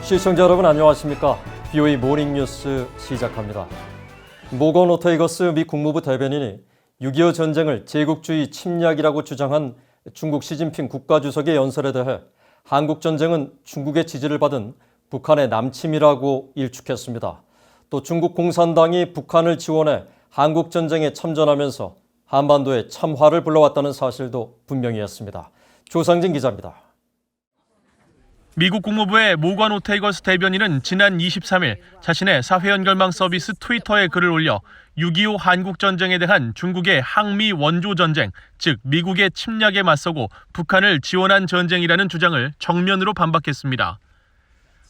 시청자 여러분 안녕하십니까? BOE 모닝뉴스 시작합니다. 모건 오테이거스 미 국무부 대변인이 6.25 전쟁을 제국주의 침략이라고 주장한 중국 시진핑 국가주석의 연설에 대해 한국 전쟁은 중국의 지지를 받은 북한의 남침이라고 일축했습니다. 또 중국 공산당이 북한을 지원해 한국 전쟁에 참전하면서 한반도에 참화를 불러왔다는 사실도 분명히 했습니다. 조상진 기자입니다. 미국 국무부의 모건 오테이거스 대변인은 지난 23일 자신의 사회연결망 서비스 트위터에 글을 올려 6.25 한국전쟁에 대한 중국의 항미 원조전쟁, 즉 미국의 침략에 맞서고 북한을 지원한 전쟁이라는 주장을 정면으로 반박했습니다.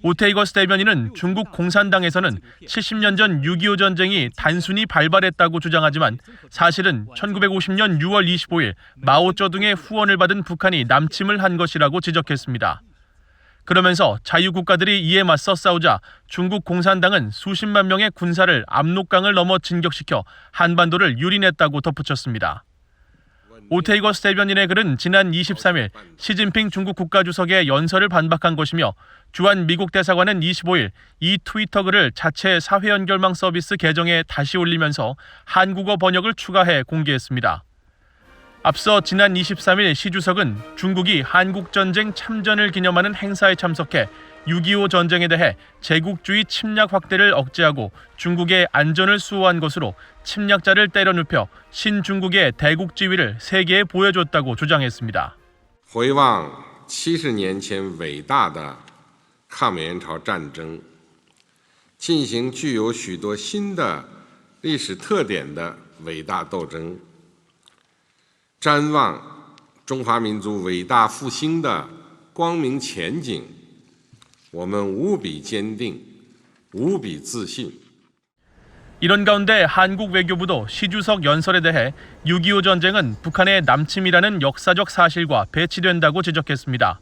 오테이거스 대변인은 중국 공산당에서는 70년 전 6.25 전쟁이 단순히 발발했다고 주장하지만 사실은 1950년 6월 25일 마오쩌둥의 후원을 받은 북한이 남침을 한 것이라고 지적했습니다. 그러면서 자유국가들이 이에 맞서 싸우자 중국 공산당은 수십만 명의 군사를 압록강을 넘어 진격시켜 한반도를 유린했다고 덧붙였습니다. 오테이거스 대변인의 글은 지난 23일 시진핑 중국 국가주석의 연설을 반박한 것이며 주한 미국 대사관은 25일 이 트위터 글을 자체 사회연결망 서비스 계정에 다시 올리면서 한국어 번역을 추가해 공개했습니다. 앞서 지난 23일 시 주석은 중국이 한국전쟁 참전을 기념하는 행사에 참석해 6.25 전쟁에 대해 제국주의 침략 확대를 억제하고 중국의 안전을 수호한 것으로 침략자를 때려눕혀 신중국의 대국 지위를 세계에 보여줬다고 주장했습니다. 回望70年前伟大的抗美援朝战争，进行具有许多新的历史特点的伟大斗争。 瞻望中华民族伟大复兴的光明前景，我们无比坚定，无比自信。 이런 가운데 한국 외교부도 시 주석 연설에 대해 6.25 전쟁은 북한의 남침이라는 역사적 사실과 배치된다고 지적했습니다.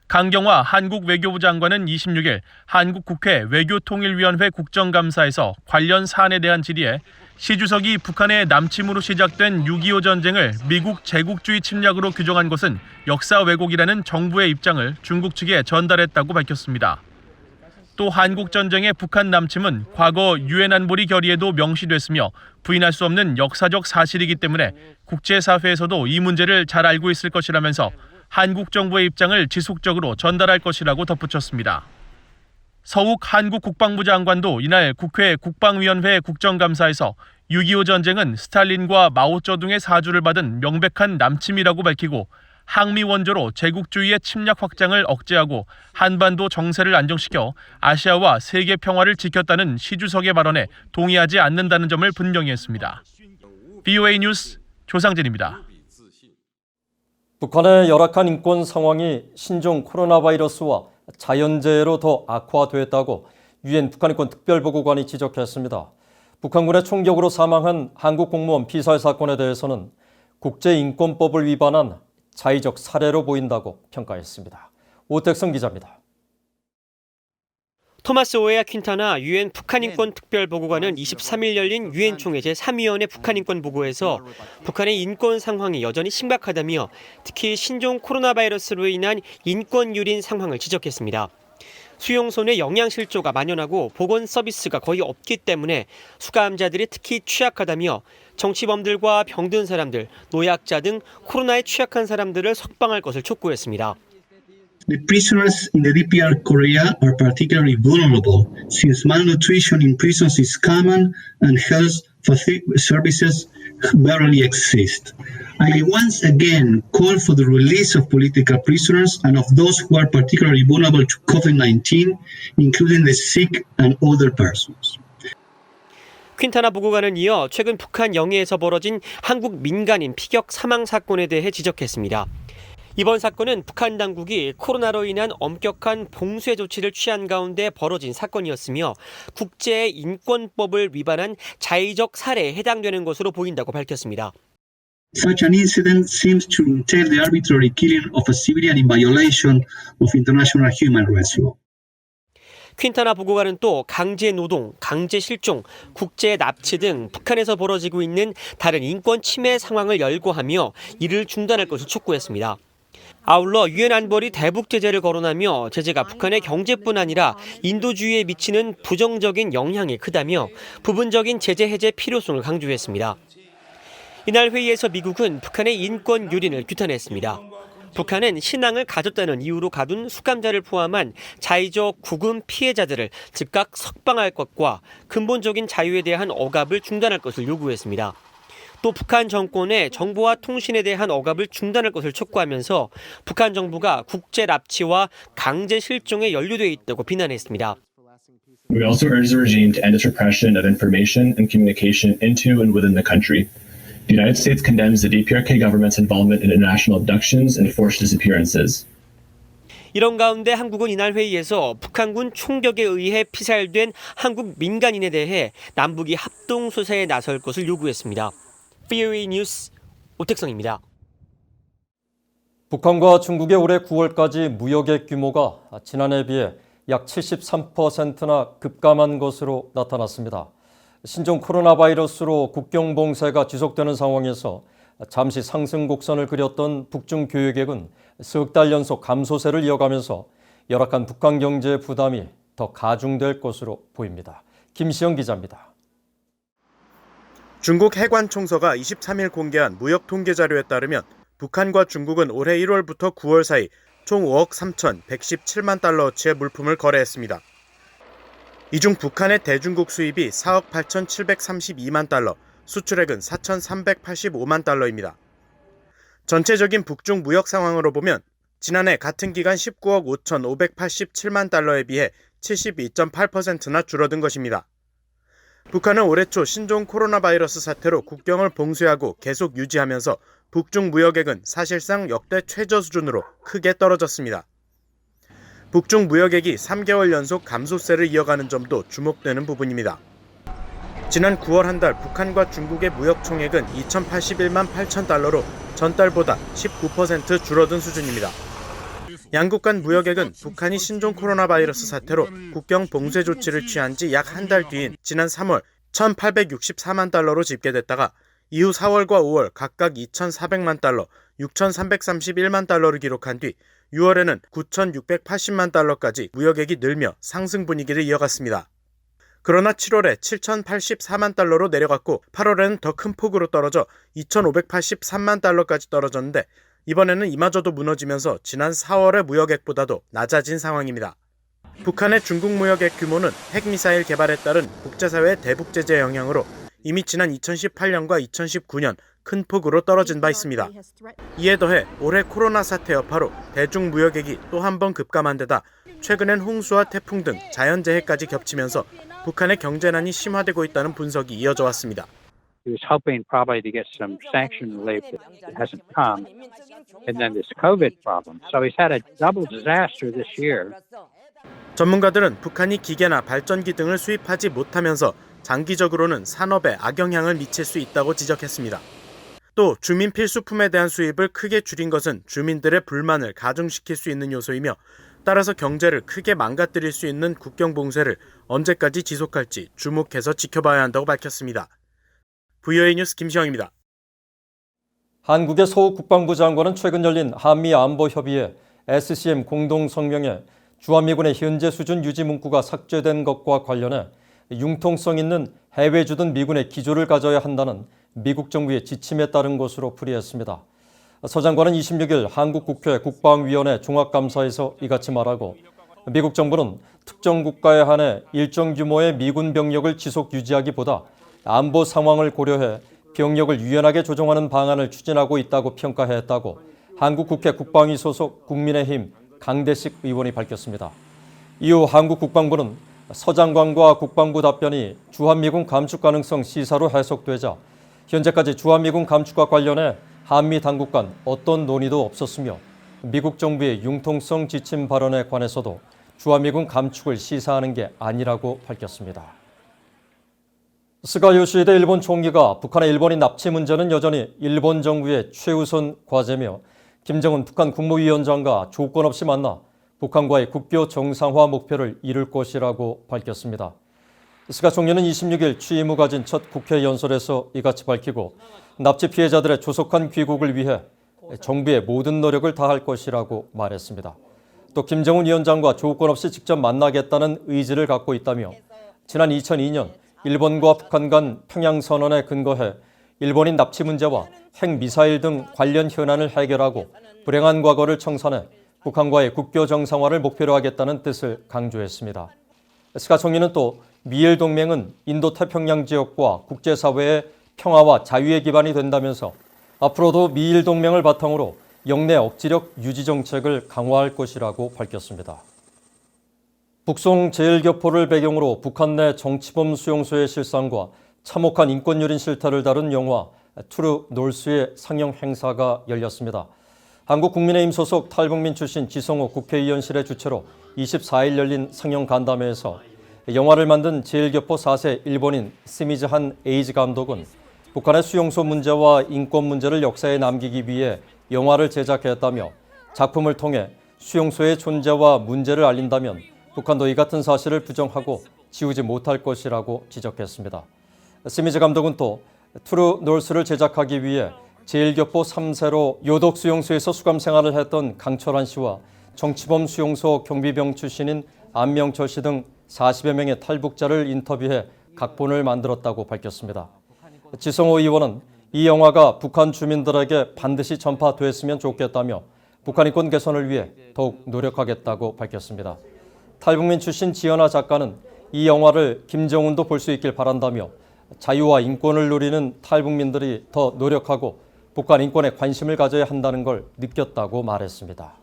강경화 한국 외교부 장관은 26일 한국 국회 외교통일위원회 국정감사에서 관련 사안에 대한 질의에 시 주석이 북한의 남침으로 시작된 6.25 전쟁을 미국 제국주의 침략으로 규정한 것은 역사 왜곡이라는 정부의 입장을 중국 측에 전달했다고 밝혔습니다. 또 한국 전쟁의 북한 남침은 과거 유엔 안보리 결의에도 명시됐으며 부인할 수 없는 역사적 사실이기 때문에 국제사회에서도 이 문제를 잘 알고 있을 것이라면서 한국 정부의 입장을 지속적으로 전달할 것이라고 덧붙였습니다. 서욱 한국 국방부 장관도 이날 국회 국방위원회 국정감사에서 6.25 전쟁은 스탈린과 마오쩌둥의 사주를 받은 명백한 남침이라고 밝히고 항미 원조로 제국주의의 침략 확장을 억제하고 한반도 정세를 안정시켜 아시아와 세계 평화를 지켰다는 시 주석의 발언에 동의하지 않는다는 점을 분명히 했습니다. BOA 뉴스 조상진입니다. 북한의 열악한 인권 상황이 신종 코로나 바이러스와 자연재해로 더 악화됐다고 유엔 북한인권 특별보고관이 지적했습니다. 북한군의 총격으로 사망한 한국 공무원 피살 사건에 대해서는 국제인권법을 위반한 자의적 살해로 보인다고 평가했습니다. 오택성 기자입니다. 토마스 오에아 퀸타나 유엔 북한인권 특별보고관은 23일 열린 유엔 총회 제3위원회 북한인권 보고에서 북한의 인권 상황이 여전히 심각하다며 특히 신종 코로나 바이러스로 인한 인권 유린 상황을 지적했습니다. 수용소 영양실조가 만연하고 보건 서비스가 거의 없기 때문에 수감자들이 특히 취약하다며 정치범들과 병든 사람들, 노약자 등 코로나에 취약한 사람들을 석방할 것을 촉구했습니다. The prisoners in the DPR Korea are particularly vulnerable since malnutrition in prisons is common and health services barely exist. I once again call for the release of political prisoners and of those who are particularly vulnerable to COVID-19, including the sick and older persons. 퀸타나 보고관은 이어 최근 북한 영해에서 벌어진 한국 민간인 피격 사망 사건에 대해 지적했습니다. 이번 사건은 북한 당국이 코로나로 인한 엄격한 봉쇄 조치를 취한 가운데 벌어진 사건이었으며 국제인권법을 위반한 자의적 살해에 해당되는 것으로 보인다고 밝혔습니다. Such an incident seems to entail the arbitrary killing of a civilian in violation of international human rights law. 퀸타나 보고관은 또 강제 노동, 강제 실종, 국제 납치 등 북한에서 벌어지고 있는 다른 인권 침해 상황을 열거하며 이를 중단할 것을 촉구했습니다. 아울러 유엔 안보리 대북 제재를 거론하며 제재가 북한의 경제뿐 아니라 인도주의에 미치는 부정적인 영향이 크다며 부분적인 제재 해제 필요성을 강조했습니다. 이날 회의에서 미국은 북한의 인권 유린을 규탄했습니다. 북한은 신앙을 가졌다는 이유로 가둔 수감자를 포함한 자의적 구금 피해자들을 즉각 석방할 것과 근본적인 자유에 대한 억압을 중단할 것을 요구했습니다. 또 북한 정권의 정보와 통신에 대한 억압을 중단할 것을 촉구하면서 북한 정부가 국제 납치와 강제 실종에 연루돼 있다고 비난했습니다. We also urge the regime to end its repression of information and communication into and within the country. The United States condemns the DPRK government's involvement in international abductions and forced disappearances. 이런 가운데 한국은 이날 회의에서 북한군 총격에 의해 피살된 한국 민간인에 대해 남북이 합동 수사에 나설 것을 요구했습니다. VOA 뉴스 오택성입니다. 북한과 중국의 올해 9월까지 무역의 규모가 지난해에 비해 약 73%나 급감한 것으로 나타났습니다. 신종 코로나 바이러스로 국경 봉쇄가 지속되는 상황에서 잠시 상승 곡선을 그렸던 북중 교역액은 석 달 연속 감소세를 이어가면서 열악한 북한 경제 부담이 더 가중될 것으로 보입니다. 김시영 기자입니다. 중국 해관총서가 23일 공개한 무역 통계 자료에 따르면 북한과 중국은 올해 1월부터 9월 사이 총 5억 3,117만 달러어치의 물품을 거래했습니다. 이 중 북한의 대중국 수입이 4억 8,732만 달러, 수출액은 4,385만 달러입니다. 전체적인 북중 무역 상황으로 보면 지난해 같은 기간 19억 5,587만 달러에 비해 72.8%나 줄어든 것입니다. 북한은 올해 초 신종 코로나 바이러스 사태로 국경을 봉쇄하고 계속 유지하면서 북중 무역액은 사실상 역대 최저 수준으로 크게 떨어졌습니다. 북중 무역액이 3개월 연속 감소세를 이어가는 점도 주목되는 부분입니다. 지난 9월 한 달 북한과 중국의 무역 총액은 2,081만 8천 달러로 전달보다 19% 줄어든 수준입니다. 양국 간 무역액은 북한이 신종 코로나 바이러스 사태로 국경 봉쇄 조치를 취한 지 약 한 달 뒤인 지난 3월 1,864만 달러로 집계됐다가 이후 4월과 5월 각각 2,400만 달러, 6,331만 달러를 기록한 뒤 6월에는 9,680만 달러까지 무역액이 늘며 상승 분위기를 이어갔습니다. 그러나 7월에 7,084만 달러로 내려갔고 8월에는 더 큰 폭으로 떨어져 2,583만 달러까지 떨어졌는데 이번에는 이마저도 무너지면서 지난 4월의 무역액보다도 낮아진 상황입니다. 북한의 중국 무역액 규모는 핵미사일 개발에 따른 국제사회의 대북 제재 영향으로 이미 지난 2018년과 2019년 큰 폭으로 떨어진 바 있습니다. 이에 더해 올해 코로나 사태 여파로 대중 무역액이 또 한 번 급감한 데다 최근엔 홍수와 태풍 등 자연재해까지 겹치면서 북한의 경제난이 심화되고 있다는 분석이 이어져 왔습니다. He was hoping probably to get some sanction relief that hasn't come, and then this COVID problem. So he's had a double disaster this year. 전문가들은 북한이 기계나 발전기 등을 수입하지 못하면서 장기적으로는 산업에 악영향을 미칠 수 있다고 지적했습니다. 또 주민 필수품에 대한 수입을 크게 줄인 것은 주민들의 불만을 가중시킬 수 있는 요소이며 따라서 경제를 크게 망가뜨릴 수 있는 국경 봉쇄를 언제까지 지속할지 주목해서 지켜봐야 한다고 밝혔습니다. VOA 뉴스 김시영입니다. 한국의 소 국방부 장관은 최근 열린 한미 안보 협의회 SCM 공동 성명에 주한미군의 현재 수준 유지 문구가 삭제된 것과 관련해 융통성 있는 해외 주둔 미군의 기조를 가져야 한다는 미국 정부의 지침에 따른 것으로 풀이했습니다. 서 장관은 26일 한국 국회 국방위원회 종합감사에서 이같이 말하고 미국 정부는 특정 국가에 한해 일정 규모의 미군 병력을 지속 유지하기보다 안보 상황을 고려해 병력을 유연하게 조정하는 방안을 추진하고 있다고 평가했다고 한국 국회 국방위 소속 국민의힘 강대식 의원이 밝혔습니다. 이후 한국 국방부는 서 장관과 국방부 답변이 주한미군 감축 가능성 시사로 해석되자 현재까지 주한미군 감축과 관련해 한미 당국 간 어떤 논의도 없었으며 미국 정부의 융통성 지침 발언에 관해서도 주한미군 감축을 시사하는 게 아니라고 밝혔습니다. 스가 요시히데 일본 총리가 북한의 일본인 납치 문제는 여전히 일본 정부의 최우선 과제며 김정은 북한 국무위원장과 조건 없이 만나 북한과의 국교 정상화 목표를 이룰 것이라고 밝혔습니다. 스가 총리는 26일 취임 후 가진 첫 국회 연설에서 이같이 밝히고 납치 피해자들의 조속한 귀국을 위해 정부의 모든 노력을 다할 것이라고 말했습니다. 또 김정은 위원장과 조건 없이 직접 만나겠다는 의지를 갖고 있다며 지난 2002년 일본과 북한 간 평양선언에 근거해 일본인 납치 문제와 핵미사일 등 관련 현안을 해결하고 불행한 과거를 청산해 북한과의 국교 정상화를 목표로 하겠다는 뜻을 강조했습니다. 스가 총리는 또 미일 동맹은 인도태평양 지역과 국제사회의 평화와 자유의 기반이 된다면서 앞으로도 미일 동맹을 바탕으로 영내 억지력 유지 정책을 강화할 것이라고 밝혔습니다. 북송 제일교포를 배경으로 북한 내 정치범 수용소의 실상과 참혹한 인권유린 실태를 다룬 영화 트루 놀스의 상영 행사가 열렸습니다. 한국국민의힘 소속 탈북민 출신 지성호 국회의원실의 주최로 24일 열린 상영 간담회에서 영화를 만든 제일교포 4세 일본인 스미즈한 에이지 감독은 북한의 수용소 문제와 인권 문제를 역사에 남기기 위해 영화를 제작했다며 작품을 통해 수용소의 존재와 문제를 알린다면 북한도 이 같은 사실을 부정하고 지우지 못할 것이라고 지적했습니다. 스미즈 감독은 또 트루 놀스를 제작하기 위해 제일교포 3세로 요독 수용소에서 수감 생활을 했던 강철환 씨와 정치범 수용소 경비병 출신인 안명철 씨 등 40여 명의 탈북자를 인터뷰해 각본을 만들었다고 밝혔습니다. 지성호 의원은 이 영화가 북한 주민들에게 반드시 전파됐으면 좋겠다며 북한 인권 개선을 위해 더욱 노력하겠다고 밝혔습니다. 탈북민 출신 지연아 작가는 이 영화를 김정은도 볼 수 있길 바란다며 자유와 인권을 누리는 탈북민들이 더 노력하고 북한 인권에 관심을 가져야 한다는 걸 느꼈다고 말했습니다.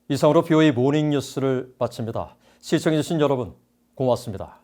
이상으로 BOA 모닝뉴스를 마칩니다. 시청해주신 여러분 고맙습니다.